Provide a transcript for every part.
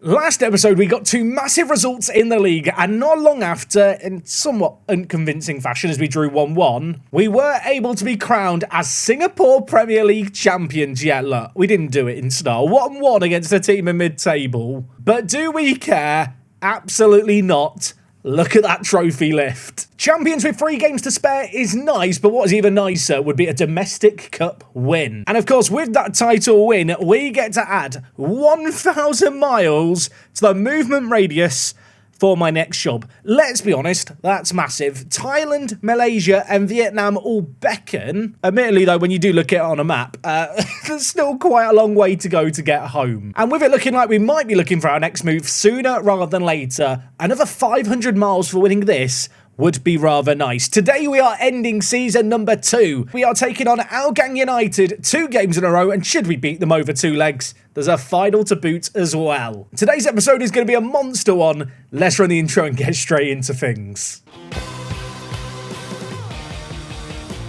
Last episode, we got two massive results in the league, and not long after, in somewhat unconvincing fashion as we drew 1-1, we were able to be crowned as Singapore Premier League champions. Yeah, look, we didn't do it in style. 1-1 against a team in mid-table. But do we care? Absolutely not. Look at that trophy lift. Champions with 3 games to spare is nice, but what's even nicer would be a domestic cup win. And of course, with that title win, we get to add 1,000 miles to the movement radius for my next job. Let's be honest, that's massive. Thailand, Malaysia, and Vietnam all beckon. Admittedly, though, when you do look at it on a map, there's still quite a long way to go to get home. And with it looking like we might be looking for our next move sooner rather than later, another 500 miles for winning this would be rather nice. Today we are ending season number 2. We are taking on Addons United 2 games in a row, and should we beat them over 2 legs, there's a final to boot as well. Today's episode is going to be a monster one. Let's run the intro and get straight into things.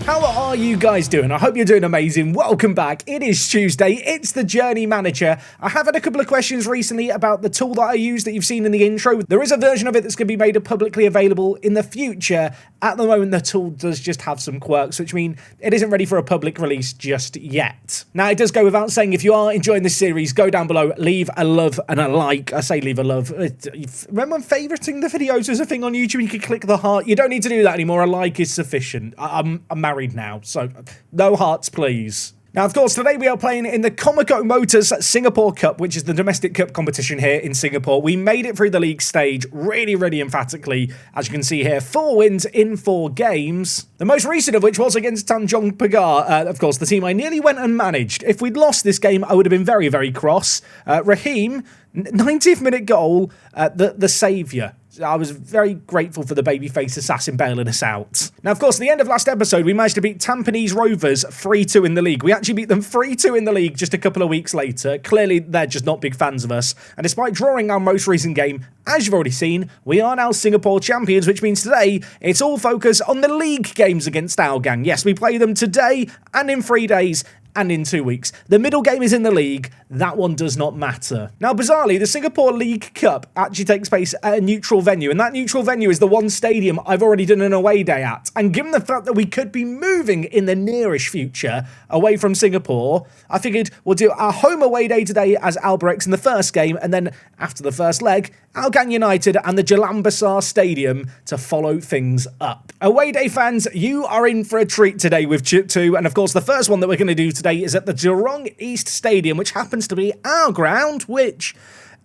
How are you guys doing? I hope you're doing amazing. Welcome back. It is Tuesday. It's the Journey Manager. I have had a couple of questions recently about the tool that I use that you've seen in the intro. There is a version of it that's going to be made publicly available in the future. At the moment, the tool does just have some quirks, which mean it isn't ready for a public release just yet. Now, it does go without saying, if you are enjoying this series, go down below, leave a love and a like. I say leave a love. Remember when favoriting the videos was a thing on YouTube? You could click the heart. You don't need to do that anymore. A like is sufficient. I'm married now, so no hearts, please. Now, of course, today we are playing in the Comico Motors Singapore Cup, which is the domestic cup competition here in Singapore. We made it through the league stage really emphatically. As you can see here, 4 wins in 4 games. The most recent of which was against Tanjong Pagar, of course, the team I nearly went unmanaged. If we'd lost this game, I would have been very cross. Raheem, 90th minute goal, the saviour. I was very grateful for the babyface assassin bailing us out. Now, of course, at the end of last episode, we managed to beat Tampines Rovers 3-2 in the league. We actually beat them 3-2 in the league just a couple of weeks later. Clearly, they're just not big fans of us. And despite drawing our most recent game, as you've already seen, we are now Singapore champions, which means today it's all focused on the league games against Addons. Yes, we play them today and in 3 days and in 2 weeks. The middle game is in the league. That one does not matter. Now, bizarrely, the Singapore League Cup actually takes place at a neutral venue, and that neutral venue is the one stadium I've already done an away day at. And given the fact that we could be moving in the nearish future away from Singapore, I figured we'll do our home away day today as Albirex in the first game, and then after the first leg, Addons United and the Jalan Besar Stadium to follow things up. Away day fans, you are in for a treat today with Chip 2, and of course the first one that we're going to do today is at the Jurong East Stadium, which happens to be our ground, which,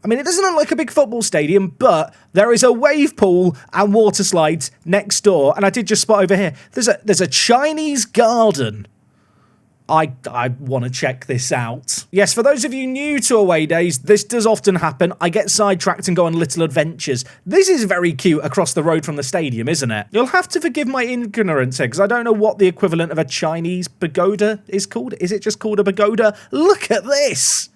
I mean, it doesn't look like a big football stadium, but there is a wave pool and water slides next door, and I did just spot over here, there's a Chinese garden. I want to check this out. Yes, for those of you new to away days, this does often happen. I get sidetracked and go on little adventures. This is very cute across the road from the stadium, isn't it? You'll have to forgive my ignorance here, because I don't know what the equivalent of a Chinese pagoda is called. Is it just called a pagoda? Look at this!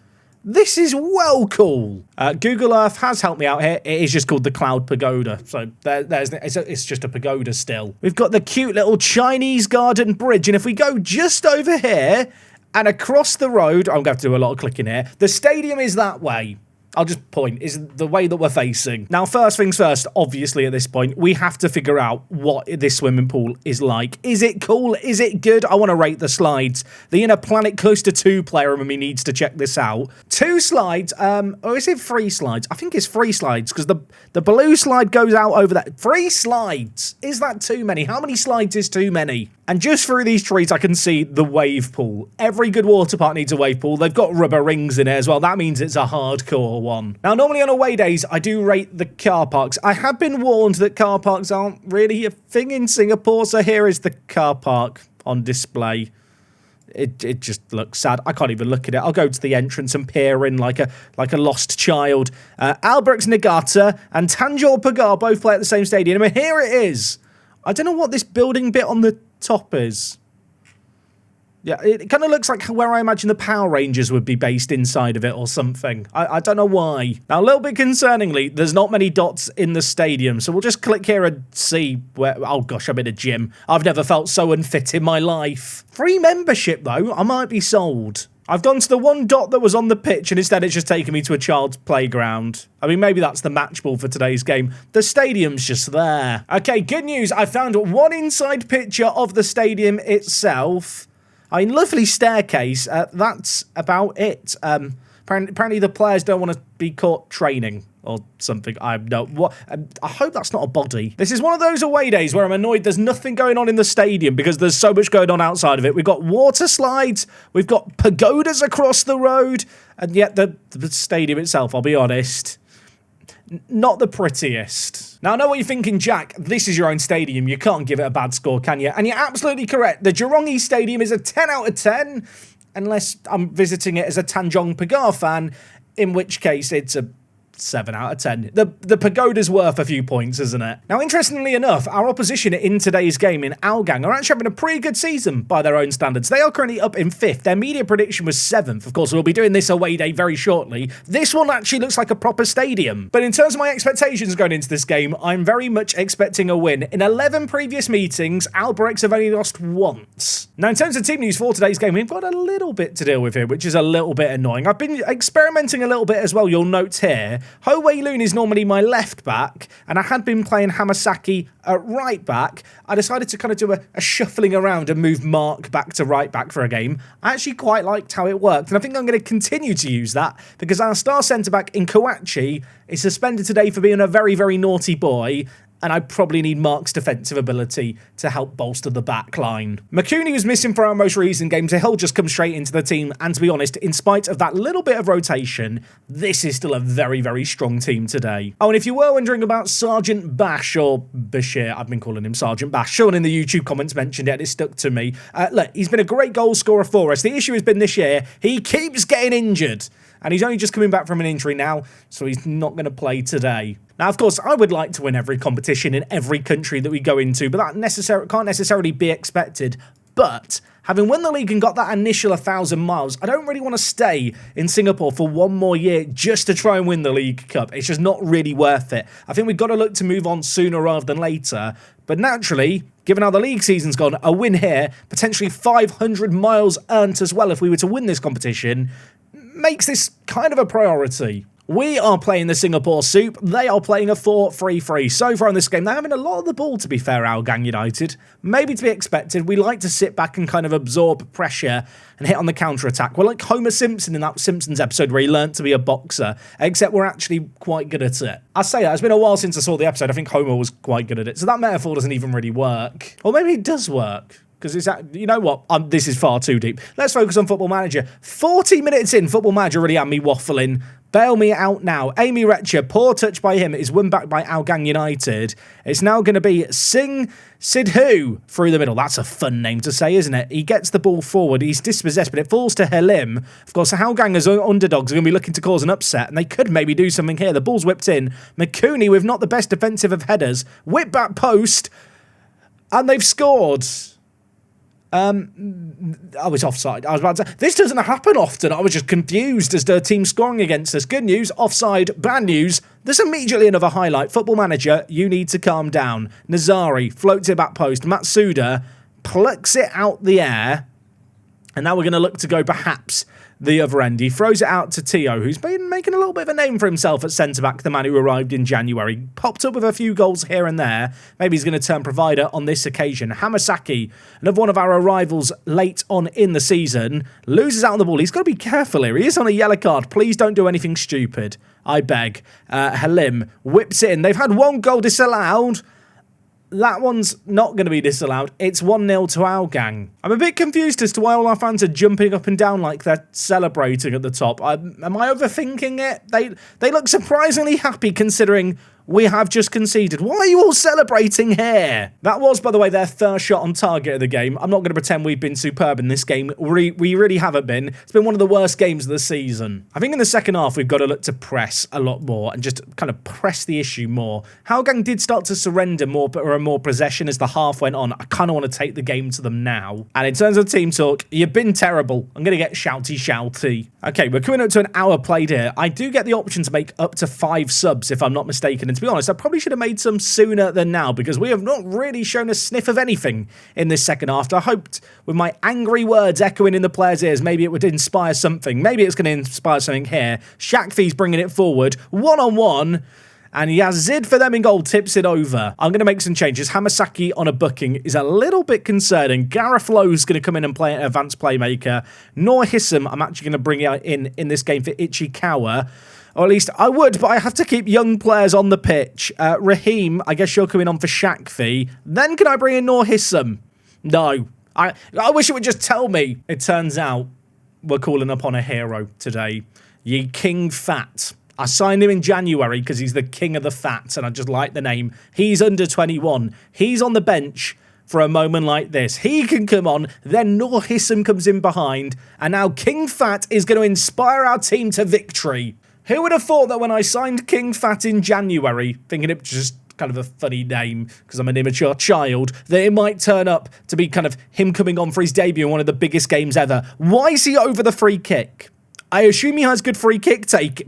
This is well cool. Google Earth has helped me out here. It is just called the Cloud Pagoda. So it's just a pagoda still. We've got the cute little Chinese garden bridge. And if we go just over here and across the road, I'm going to have to do a lot of clicking here. The stadium is that way. I'll just point, is the way that we're facing. Now, first things first, obviously at this point, we have to figure out what this swimming pool is like. Is it cool? Is it good? I want to rate the slides. The Inner Planet Coaster 2 player in me needs to check this out. 2 slides, or is it 3 slides? I think it's 3 slides, because the blue slide goes out over that. 3 slides! Is that too many? How many slides is too many? And just through these trees, I can see the wave pool. Every good water park needs a wave pool. They've got rubber rings in it as well. That means it's a hardcore one. Now, normally on away days, I do rate the car parks. I have been warned that car parks aren't really a thing in Singapore, so here is the car park on display. It just looks sad. I can't even look at it. I'll go to the entrance and peer in like a lost child. Albirex Niigata and Tanjong Pagar both play at the same stadium, and here it is. I don't know what this building bit on the top is. Yeah, it kind of looks like where I imagine the Power Rangers would be based inside of it or something. I don't know why. Now, a little bit concerningly, there's not many dots in the stadium, so we'll just click here and see where... Oh, gosh, I'm in a gym. I've never felt so unfit in my life. Free membership, though. I might be sold. I've gone to the one dot that was on the pitch, and instead it's just taken me to a child's playground. I mean, maybe that's the match ball for today's game. The stadium's just there. Okay, good news. I found one inside picture of the stadium itself. I mean, lovely staircase. That's about it. Apparently the players don't want to be caught training or something. I hope that's not a body. This is one of those away days where I'm annoyed there's nothing going on in the stadium because there's so much going on outside of it. We've got water slides, we've got pagodas across the road, and yet the stadium itself, I'll be honest, not the prettiest. Now, I know what you're thinking, Jack. This is your own stadium. You can't give it a bad score, can you? And you're absolutely correct. The Jurong East Stadium is a 10 out of 10, unless I'm visiting it as a Tanjong Pagar fan, in which case it's a 7 out of 10. The pagoda's worth a few points, isn't it? Now, interestingly enough, our opposition in today's game in Algang are actually having a pretty good season by their own standards. They are currently up in 5th. Their media prediction was 7th. Of course, we'll be doing this away day very shortly. This one actually looks like a proper stadium. But in terms of my expectations going into this game, I'm very much expecting a win. In 11 previous meetings, Albrechts have only lost once. Now, in terms of team news for today's game, we've got a little bit to deal with here, which is a little bit annoying. I've been experimenting a little bit as well, you'll note here. Ho Wei Loon is normally my left back, and I had been playing Hamasaki at right back. I decided to kind of do a shuffling around and move Mark back to right back for a game. I actually quite liked how it worked, and I think I'm going to continue to use that because our star centre-back in Kawachi is suspended today for being a very, very naughty boy, and I probably need Mark's defensive ability to help bolster the back line. McCooney was missing for our most recent game, so he'll just come straight into the team. And to be honest, in spite of that little bit of rotation, this is still a very, very strong team today. Oh, and if you were wondering about Sergeant Bash, or Bashir, I've been calling him Sergeant Bash. Someone in the YouTube comments mentioned it, it stuck to me. Look, he's been a great goal scorer for us. The issue has been this year, he keeps getting injured. And he's only just coming back from an injury now, so he's not going to play today. Now, of course, I would like to win every competition in every country that we go into, but that can't necessarily be expected. But having won the league and got that initial 1,000 miles, I don't really want to stay in Singapore for one more year just to try and win the League Cup. It's just not really worth it. I think we've got to look to move on sooner rather than later. But naturally, given how the league season's gone, a win here, potentially 500 miles earned as well if we were to win this competition, makes this kind of a priority. We are playing the Singapore Soup. They are playing a 4-3-3. So far in this game, they're having a lot of the ball, to be fair, Algang United. Maybe to be expected. We like to sit back and kind of absorb pressure and hit on the counter-attack. We're like Homer Simpson in that Simpsons episode where he learnt to be a boxer, except we're actually quite good at it. I say that. It's been a while since I saw the episode. I think Homer was quite good at it. So that metaphor doesn't even really work. Or maybe it does work. Because it's, you know what, this is far too deep. Let's focus on Football Manager. 40 minutes in, Football Manager already had me waffling. Bail me out now. Amy Retcher, poor touch by him, is won back by Algang United. It's now going to be Singh Sidhu through the middle. That's a fun name to say, isn't it? He gets the ball forward. He's dispossessed, but it falls to Halim. Of course, the Algang as underdogs are going to be looking to cause an upset, and they could maybe do something here. The ball's whipped in. McCooney with not the best defensive of headers. Whip back post, and they've scored. I was offside. I was about to say, this doesn't happen often. I was just confused as to a team scoring against us. Good news, offside. Bad news, there's immediately another highlight. Football Manager, you need to calm down. Nazari floats it back post. Matsuda plucks it out the air. And now we're going to look to go perhaps the other end. He throws it out to Tio, who's been making a little bit of a name for himself at centre-back, the man who arrived in January. Popped up with a few goals here and there. Maybe he's going to turn provider on this occasion. Hamasaki, another one of our arrivals late on in the season, loses out on the ball. He's got to be careful here. He is on a yellow card. Please don't do anything stupid. I beg. Halim whips it in. They've had one goal disallowed. That one's not going to be disallowed. It's 1-0 to Algang. I'm a bit confused as to why all our fans are jumping up and down like they're celebrating at the top. Am I overthinking it? They look surprisingly happy considering we have just conceded. Why are you all celebrating here? That was, by the way, their first shot on target of the game. I'm not going to pretend we've been superb in this game. We really haven't been. It's been one of the worst games of the season. I think in the second half, we've got to look to press a lot more and just kind of press the issue more. Algang did start to surrender more possession as the half went on. I kind of want to take the game to them now. And in terms of team talk, you've been terrible. I'm going to get shouty. Okay, we're coming up to an hour played here. I do get the option to make up to 5 subs, if I'm not mistaken, And to be honest, I probably should have made some sooner than now, because we have not really shown a sniff of anything in this second half. I hoped with my angry words echoing in the players' ears, maybe it would inspire something. Maybe it's going to inspire something here. Shakfi's bringing it forward, one-on-one. And Yazid for them in goal tips it over. I'm going to make some changes. Hamasaki on a booking is a little bit concerning. Gareth Lowe's going to come in and play an advanced playmaker. Noor Hissam, I'm actually going to bring in this game for Ichikawa. Or at least I would, but I have to keep young players on the pitch. Raheem, I guess you're coming on for Shakfi. Then can I bring in Noor Hissam? No. I wish it would just tell me. It turns out we're calling upon a hero today. Ye King Fat. I signed him in January because he's the king of the fats, and I just like the name. He's under 21. He's on the bench for a moment like this. He can come on, then Noor Hissam comes in behind, and now King Fat is going to inspire our team to victory. Who would have thought that when I signed King Fat in January, thinking it was just kind of a funny name because I'm an immature child, that it might turn up to be kind of him coming on for his debut in one of the biggest games ever? Why is he over the free kick? I assume he has good free kick take.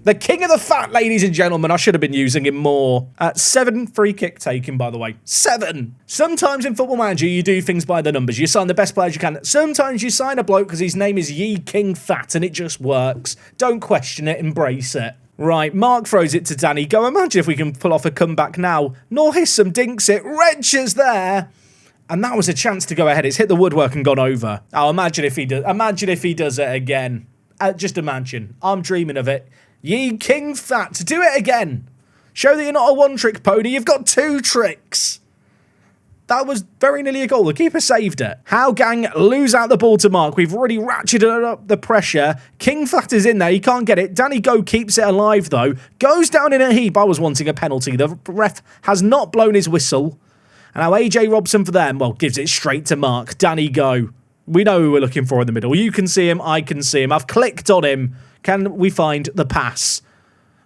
The king of the fat, ladies and gentlemen. I should have been using him more. 7 free kick taken, by the way. 7. Sometimes in Football Manager, you do things by the numbers. You sign the best players you can. Sometimes you sign a bloke because his name is Ye King Fat, and it just works. Don't question it. Embrace it. Right, Mark throws it to Danny. Go, imagine if we can pull off a comeback now. Noor Hissam dinks it. Wrenches there. And that was a chance to go ahead. It's hit the woodwork and gone over. Oh, imagine if he does. Imagine if he does it again. Just imagine. I'm dreaming of it. Ye King Fat, do it again. Show that you're not a one-trick pony. You've got 2 tricks. That was very nearly a goal. The keeper saved it. How Gang lose out the ball to Mark. We've already ratcheted up the pressure. King Fat is in there. He can't get it. Danny Go keeps it alive, though. Goes down in a heap. I was wanting a penalty. The ref has not blown his whistle. And now AJ Robson for them, well, gives it straight to Mark. Danny Go. We know who we're looking for in the middle. You can see him. I can see him. I've clicked on him. Can we find the pass?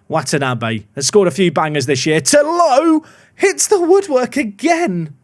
Watanabe has scored a few bangers this year. Tolo hits the woodwork again.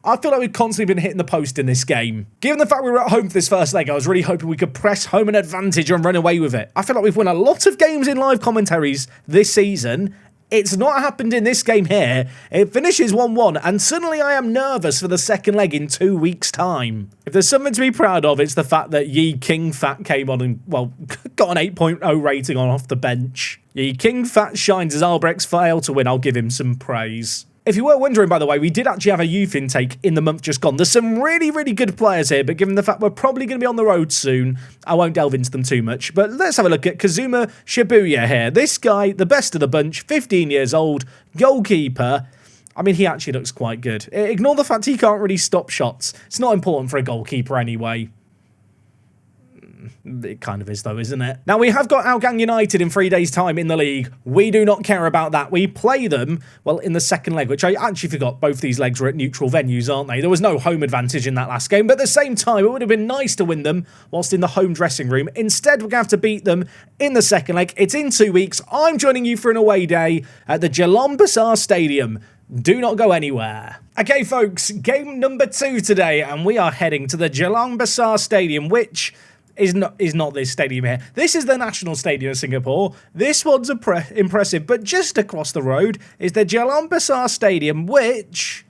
I feel like we've constantly been hitting the post in this game. Given the fact we were at home for this first leg, I was really hoping we could press home an advantage and run away with it. I feel like we've won a lot of games in live commentaries this season. It's not happened in this game here. It finishes 1-1, and suddenly I am nervous for the second leg in 2 weeks' time. If there's something to be proud of, it's the fact that Ye King Fat came on and, well, got an 8.0 rating on off the bench. Ye King Fat shines as Albrecht's failed to win. I'll give him some praise. If you were wondering, by the way, we did actually have a youth intake in the month just gone. There's some really, really good players here, but given the fact we're probably going to be on the road soon, I won't delve into them too much. But let's have a look at Kazuma Shibuya here. This guy, the best of the bunch, 15 years old, goalkeeper. I mean, he actually looks quite good. Ignore the fact he can't really stop shots. It's not important for a goalkeeper anyway. It kind of is, though, isn't it? Now, we have got Algang United in 3 days' time in the league. We do not care about that. We play them, well, in the second leg, which I actually forgot. Both these legs were at neutral venues, aren't they? There was no home advantage in that last game, but at the same time, it would have been nice to win them whilst in the home dressing room. Instead, we're going to have to beat them in the second leg. It's in 2 weeks. I'm joining you for an away day at the Jalan Besar Stadium. Do not go anywhere. Okay, folks, game number 2 today, and we are heading to the Jalan Besar Stadium, which is not this stadium here. This is the National Stadium of Singapore. This one's impressive, but just across the road is the Jalan Besar Stadium, which,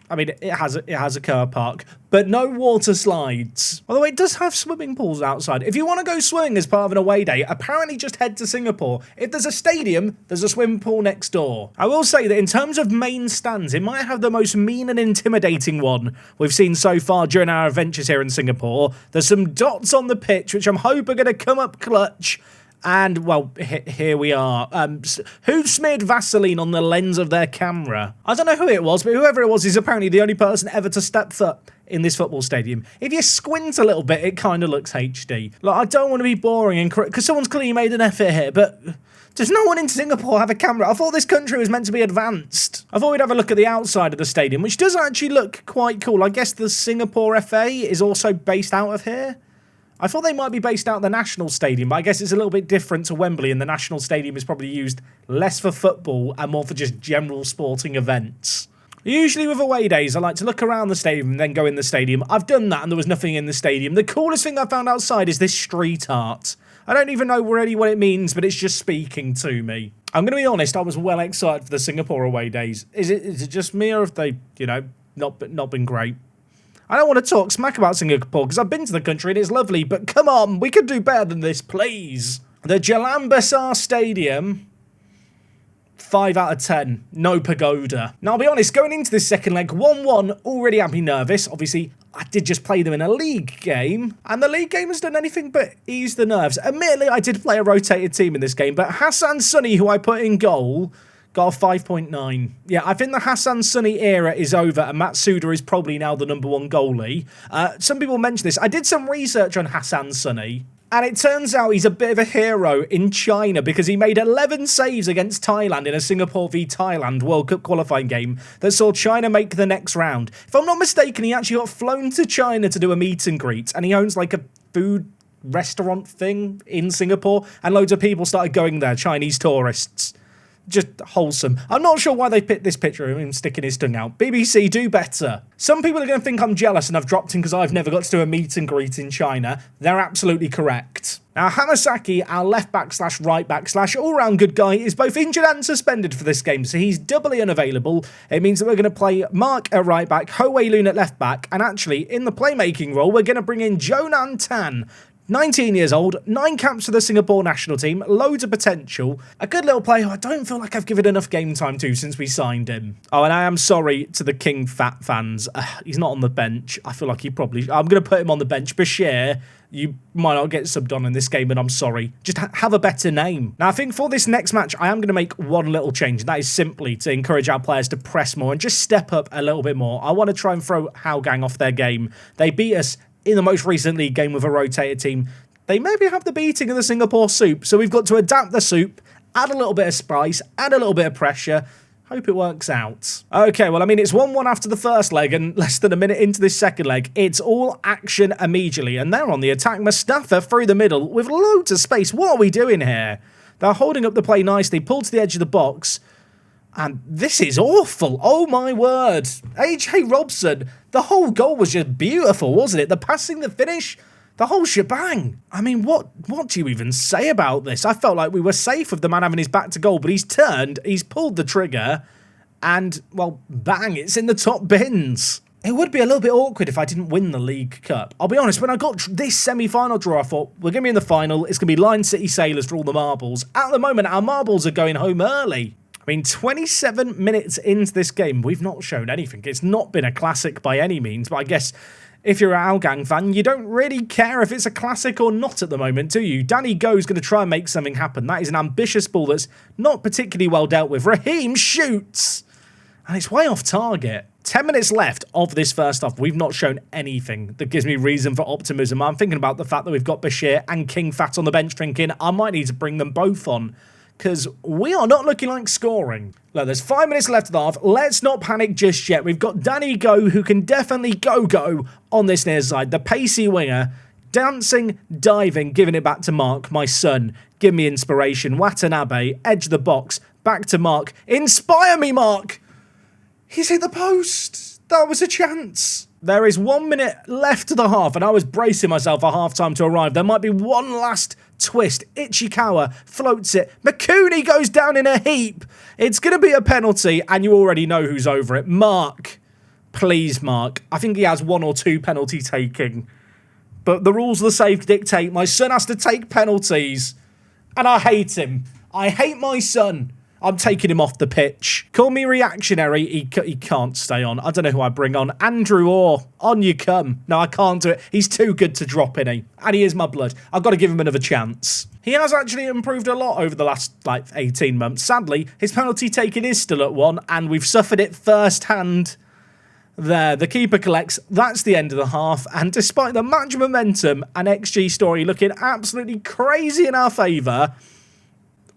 I mean, it has a car park, but no water slides. Although it does have swimming pools outside. If you want to go swimming as part of an away day, apparently just head to Singapore. If there's a stadium, there's a swimming pool next door. I will say that in terms of main stands, it might have the most mean and intimidating one we've seen so far during our adventures here in Singapore. There's some dots on the pitch, which I'm hoping are going to come up clutch. And, well, here we are. Who smeared Vaseline on the lens of their camera? I don't know who it was, but whoever it was is apparently the only person ever to step foot in this football stadium. If you squint a little bit, it kind of looks HD. Like, I don't want to be boring and because someone's clearly made an effort here, but does no one in Singapore have a camera? I thought this country was meant to be advanced. I thought we'd have a look at the outside of the stadium, which does actually look quite cool. I guess the Singapore FA is also based out of here. I thought they might be based out of the National Stadium, but I guess it's a little bit different to Wembley, and the National Stadium is probably used less for football and more for just general sporting events. Usually with away days, I like to look around the stadium and then go in the stadium. I've done that and there was nothing in the stadium. The coolest thing I found outside is this street art. I don't even know really what it means, but it's just speaking to me. I'm going to be honest, I was well excited for the Singapore away days. Is it just me, or have they, you know, not been great? I don't want to talk smack about Singapore because I've been to the country and it's lovely, but come on, we could do better than this, please. The Jalan Besar Stadium, 5 out of 10, no pagoda. Now, I'll be honest, going into this second leg, 1-1, already had me nervous. Obviously, I did just play them in a league game, and the league game has done anything but ease the nerves. Admittedly, I did play a rotated team in this game, but Hassan Sunny, who I put in goal, got a 5.9. Yeah, I think the Hassan Sunny era is over, and Matsuda is probably now the #1 goalie. Some people mention this. I did some research on Hassan Sunny, and it turns out he's a bit of a hero in China because he made 11 saves against Thailand in a Singapore v Thailand World Cup qualifying game that saw China make the next round. If I'm not mistaken, he actually got flown to China to do a meet and greet, and he owns like a food restaurant thing in Singapore, and loads of people started going there, Chinese tourists. Just wholesome. I'm not sure why they picked this picture of him sticking his tongue out. BBC, do better. Some people are going to think I'm jealous and I've dropped him because I've never got to do a meet and greet in China. They're absolutely correct. Now, Hamasaki, our left back slash right back slash all-round good guy, is both injured and suspended for this game, so he's doubly unavailable. It means that we're going to play Mark at right back, Ho Wei Loon at left back, and actually, in the playmaking role, we're going to bring in Jonan Tan. 19 years old, 9 caps for the Singapore national team, loads of potential. A good little player I don't feel like I've given enough game time to since we signed him. Oh, and I am sorry to the King Fat fans. He's not on the bench. I feel like he probably... I'm going to put him on the bench. Bashir, you might not get subbed on in this game, and I'm sorry. Just have a better name. Now, I think for this next match, I am going to make one little change, and that is simply to encourage our players to press more and just step up a little bit more. I want to try and throw Hougang off their game. They beat us in the most recent league game with a rotated team. They maybe have the beating of the Singapore soup, so we've got to adapt the soup, add a little bit of spice, add a little bit of pressure. Hope it works out. Okay, well, I mean, it's 1-1 after the first leg, and less than a minute into this second leg, it's all action immediately, and they're on the attack. Mustafa through the middle with loads of space. What are we doing here? They're holding up the play nicely, pulled to the edge of the box, and this is awful. Oh, my word. AJ Robson, the whole goal was just beautiful, wasn't it? The passing, the finish, the whole shebang. I mean, what do you even say about this? I felt like we were safe with the man having his back to goal, but he's turned, he's pulled the trigger, and, well, bang, it's in the top bins. It would be a little bit awkward if I didn't win the League Cup. I'll be honest, when I got this semi-final draw, I thought, we're going to be in the final, it's going to be Lion City Sailors for all the marbles. At the moment, our marbles are going home early. I mean, 27 minutes into this game, we've not shown anything. It's not been a classic by any means, but I guess if you're an Hougang fan, you don't really care if it's a classic or not at the moment, do you? Danny Go's going to try and make something happen. That is an ambitious ball that's not particularly well dealt with. Raheem shoots, and it's way off target. 10 minutes left of this first half. We've not shown anything that gives me reason for optimism. I'm thinking about the fact that we've got Bashir and King Fat on the bench, thinking I might need to bring them both on, because we are not looking like scoring. Look, there's 5 minutes left of the half. Let's not panic just yet. We've got Danny Go, who can definitely go on this near side. The pacey winger, dancing, diving, giving it back to Mark, my son. Give me inspiration. Watanabe, edge of the box, back to Mark. Inspire me, Mark! He's hit the post. That was a chance. There is 1 minute left of the half, and I was bracing myself for half-time to arrive. There might be one last twist. Ichikawa floats it. Makuni goes down in a heap. It's going to be a penalty, and you already know who's over it. Mark. Please, Mark. I think he has 1 or 2 penalty taking. But the rules of the save dictate my son has to take penalties. And I hate him. I hate my son. I'm taking him off the pitch. Call me reactionary. He can't stay on. I don't know who I bring on. Andrew Orr, on you come. No, I can't do it. He's too good to drop in, and he is my blood. I've got to give him another chance. He has actually improved a lot over the last, 18 months. Sadly, his penalty taking is still at 1, and we've suffered it firsthand. There, the keeper collects. That's the end of the half, and despite the match momentum and XG story looking absolutely crazy in our favour,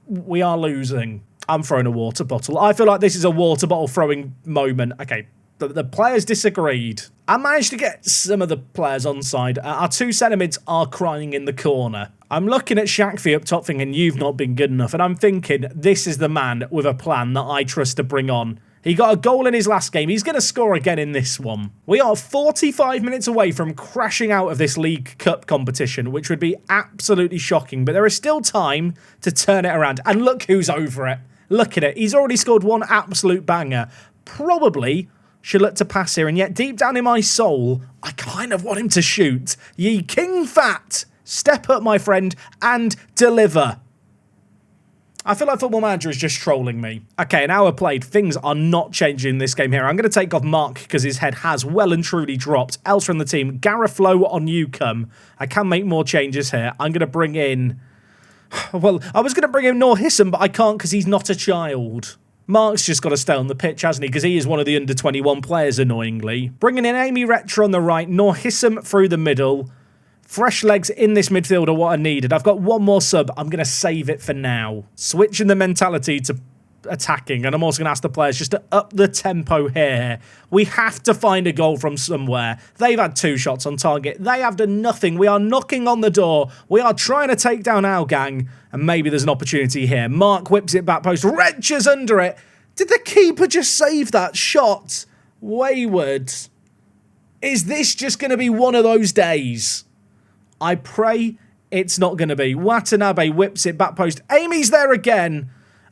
we are losing. I'm throwing a water bottle. I feel like this is a water bottle throwing moment. Okay, the players disagreed. I managed to get some of the players on side. Our 2 centre mids are crying in the corner. I'm looking at Shakfi up top thinking, you've not been good enough. And I'm thinking, this is the man with a plan that I trust to bring on. He got a goal in his last game. He's going to score again in this one. We are 45 minutes away from crashing out of this League Cup competition, which would be absolutely shocking. But there is still time to turn it around. And look who's over it. Look at it. He's already scored one absolute banger. Probably should look to pass here. And yet deep down in my soul, I kind of want him to shoot. Ye King Fat, step up, my friend, and deliver. I feel like Football Manager is just trolling me. Okay, an hour played. Things are not changing in this game here. I'm going to take off Mark because his head has well and truly dropped. Else from the team, Gareth Lowe on Newcombe. I can make more changes here. I'm going to bring in... Well, I was going to bring in Noor Hissam, but I can't because he's not a child. Mark's just got to stay on the pitch, hasn't he? Because he is one of the under-21 players, annoyingly. Bringing in Amy Retcher on the right. Noor Hissam through the middle. Fresh legs in this midfield are what I needed. I've got one more sub. I'm going to save it for now. Switching the mentality to attacking. And I'm also going to ask the players just to up the tempo here. We have to find a goal from somewhere. They've had 2 shots on target. They have done nothing. We are knocking on the door. We are trying to take down our gang. And maybe there's an opportunity here. Mark whips it back post. Wrenches under it. Did the keeper just save that shot? Wayward. Is this just going to be one of those days? I pray it's not going to be. Watanabe whips it back post. Amy's there again.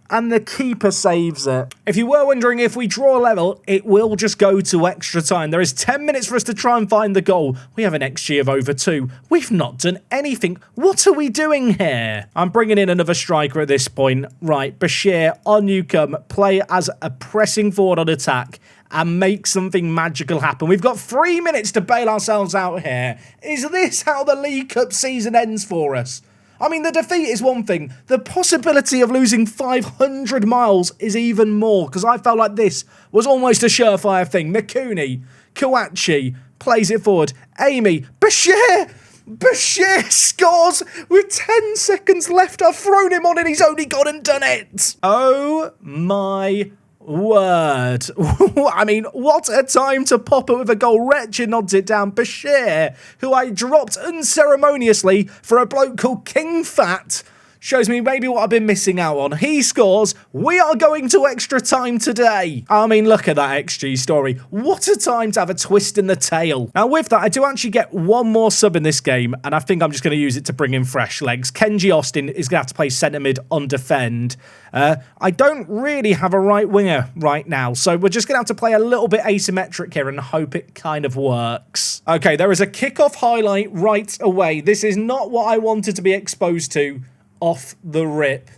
And the keeper saves it. If you were wondering if we draw a level, it will just go to extra time. There is 10 minutes for us to try and find the goal. We have an XG of over 2. We've not done anything. What are we doing here? I'm bringing in another striker at this point. Right, Bashir on Newcombe. Play as a pressing forward on attack. And make something magical happen. We've got 3 minutes to bail ourselves out here. Is this how the League Cup season ends for us? I mean, the defeat is one thing. The possibility of losing 500 miles is even more, because I felt like this was almost a surefire thing. Mikuni, Kouachi plays it forward. Amy, Bashir scores with 10 seconds left. I've thrown him on and he's only gone and done it. Oh my word. I mean, what a time to pop it with a goal. Retcher nods it down. Bashir, who I dropped unceremoniously for a bloke called King Fat, shows me maybe what I've been missing out on. He scores. We are going to extra time today. I mean, look at that XG story. What a time to have a twist in the tail. Now, with that, I do actually get one more sub in this game, and I think I'm just going to use it to bring in fresh legs. Kenji Austin is going to have to play centre mid on defend. I don't really have a right winger right now, so we're just going to have to play a little bit asymmetric here and hope it kind of works. Okay, there is a kickoff highlight right away. This is not what I wanted to be exposed to off the rip.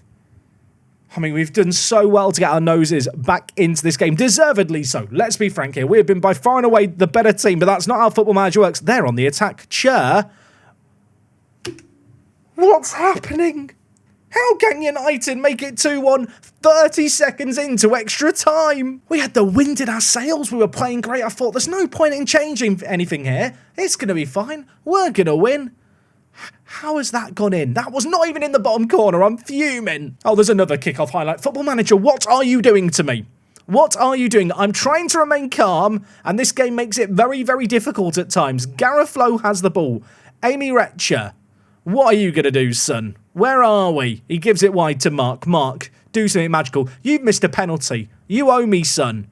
I mean, we've done so well to get our noses back into this game. Deservedly so. Let's be frank here. We have been by far and away the better team, but that's not how Football Manager works. They're on the attack. What's happening? How can United make it 2-1 30 seconds into extra time? We had the wind in our sails. We were playing great. I thought there's no point in changing anything here. It's going to be fine. We're going to win. How has that gone in? That was not even in the bottom corner. I'm fuming. Oh, there's another kickoff highlight. Football Manager, what are you doing to me? What are you doing? I'm trying to remain calm, and this game makes it very, very difficult at times. Gareth Lowe has the ball. Amy Retcher, what are you going to do, son? Where are we? He gives it wide to Mark. Mark, do something magical. You've missed a penalty. You owe me, son.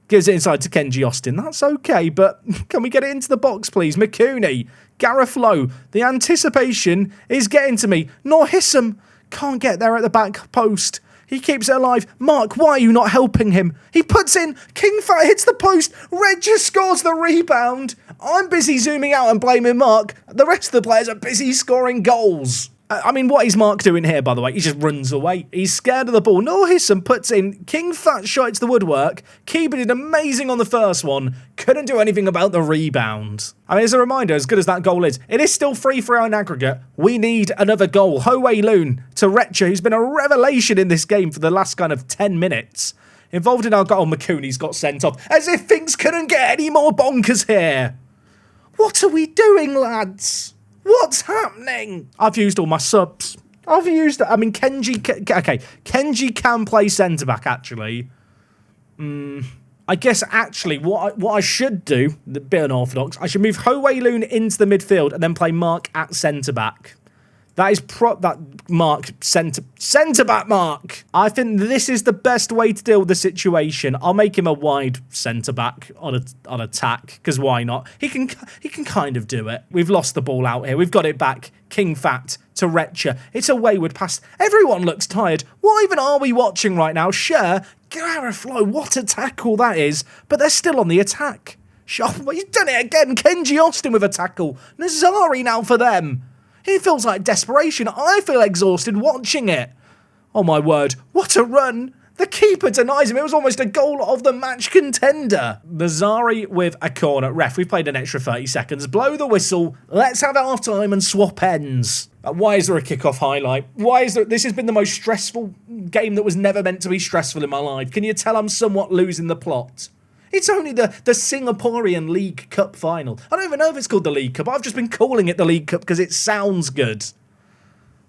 Gives it inside to Kenji Austin. That's okay, but can we get it into the box, please? Mikuni, Gareth Lowe. The anticipation is getting to me. Noor Hissam can't get there at the back post. He keeps it alive. Mark, why are you not helping him? He puts in. King Fat hits the post. Red just scores the rebound. I'm busy zooming out and blaming Mark. The rest of the players are busy scoring goals. I mean, what is Mark doing here, by the way? He just runs away. He's scared of the ball. Noor Hissam puts in. King Fat shot the woodwork. Keeper did amazing on the first one. Couldn't do anything about the rebound. I mean, as a reminder, as good as that goal is, it is still 3-3 in aggregate. We need another goal. Ho-Wei Loon to Retcher, who's been a revelation in this game for the last kind of 10 minutes. Involved in our goal, Mikuni's got sent off. As if things couldn't get any more bonkers here. What are we doing, lads? What's happening? I've used all my subs. I mean, Kenji can play centre-back, actually. I guess, actually, what I should do, a bit unorthodox, I should move Ho-Wei Loon into the midfield and then play Mark at centre-back. That is that Mark, centre back Mark. I think this is the best way to deal with the situation. I'll make him a wide centre back on attack, because why not? He can kind of do it. We've lost the ball out here. We've got it back. King Fat to Retcher. It's a wayward pass. Everyone looks tired. What even are we watching right now? Sure, Garaflo, what a tackle that is, but they're still on the attack. He's done it again. Kenji Austin with a tackle. Nazari now for them. It feels like desperation. I feel exhausted watching it. Oh my word, what a run. The keeper denies him. It was almost a goal of the match contender. Nazari with a corner. Ref, we've played an extra 30 seconds. Blow the whistle. Let's have half time and swap ends. Why is there a kickoff highlight? Why is there... This has been the most stressful game that was never meant to be stressful in my life. Can you tell I'm somewhat losing the plot? It's only the Singaporean League Cup final. I don't even know if it's called the League Cup. I've just been calling it the League Cup because it sounds good.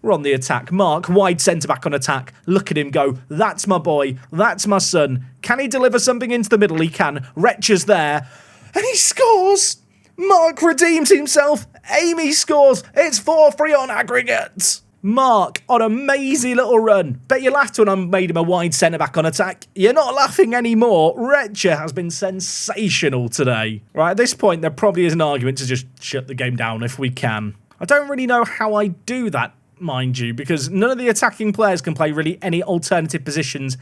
We're on the attack. Mark, wide centre-back on attack. Look at him go. That's my boy. That's my son. Can he deliver something into the middle? He can. Retcher's there. And he scores! Mark redeems himself. Amy scores. It's 4-3 on aggregate. Mark on a mazy little run. Bet you laughed when I made him a wide centre-back on attack. You're not laughing anymore. Retcher has been sensational today. Right, at this point, there probably is an argument to just shut the game down if we can. I don't really know how I do that, mind you, because none of the attacking players can play really any alternative positions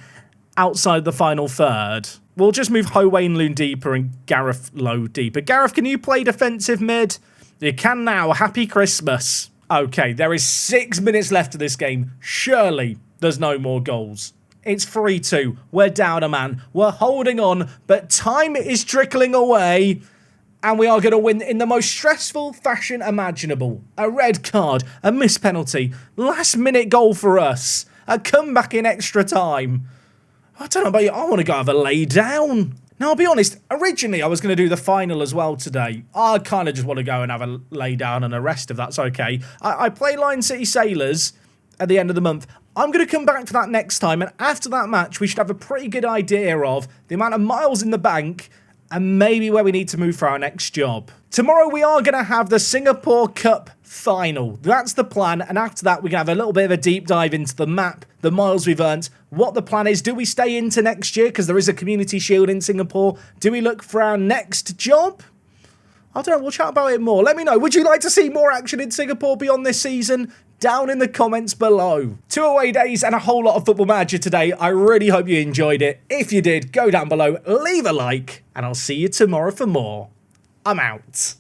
outside the final third. We'll just move Ho Wayne Loon deeper and Gareth Low deeper. Gareth, can you play defensive mid? You can now. Happy Christmas. Okay, there is 6 minutes left of this game. Surely there's no more goals. It's 3-2. We're down a man. We're holding on, but time is trickling away. And we are going to win in the most stressful fashion imaginable. A red card, a missed penalty, last minute goal for us, a comeback in extra time. I don't know about you, I want to go have a lay down. Now, I'll be honest, originally I was going to do the final as well today. I kind of just want to go and have a lay down and a rest if that's okay. I play Lion City Sailors at the end of the month. I'm going to come back for that next time, and after that match, we should have a pretty good idea of the amount of miles in the bank and maybe where we need to move for our next job. Tomorrow we are going to have the Singapore Cup final. That's the plan, and after that we're going to have a little bit of a deep dive into the map, the miles we've earned, what the plan is. Do we stay into next year because there is a community shield in Singapore? Do we look for our next job? I don't know, we'll chat about it more. Let me know, would you like to see more action in Singapore beyond this season? Down in the comments below. 2 away days and a whole lot of Football Manager today. I really hope you enjoyed it. If you did, go down below, leave a like, and I'll see you tomorrow for more. I'm out.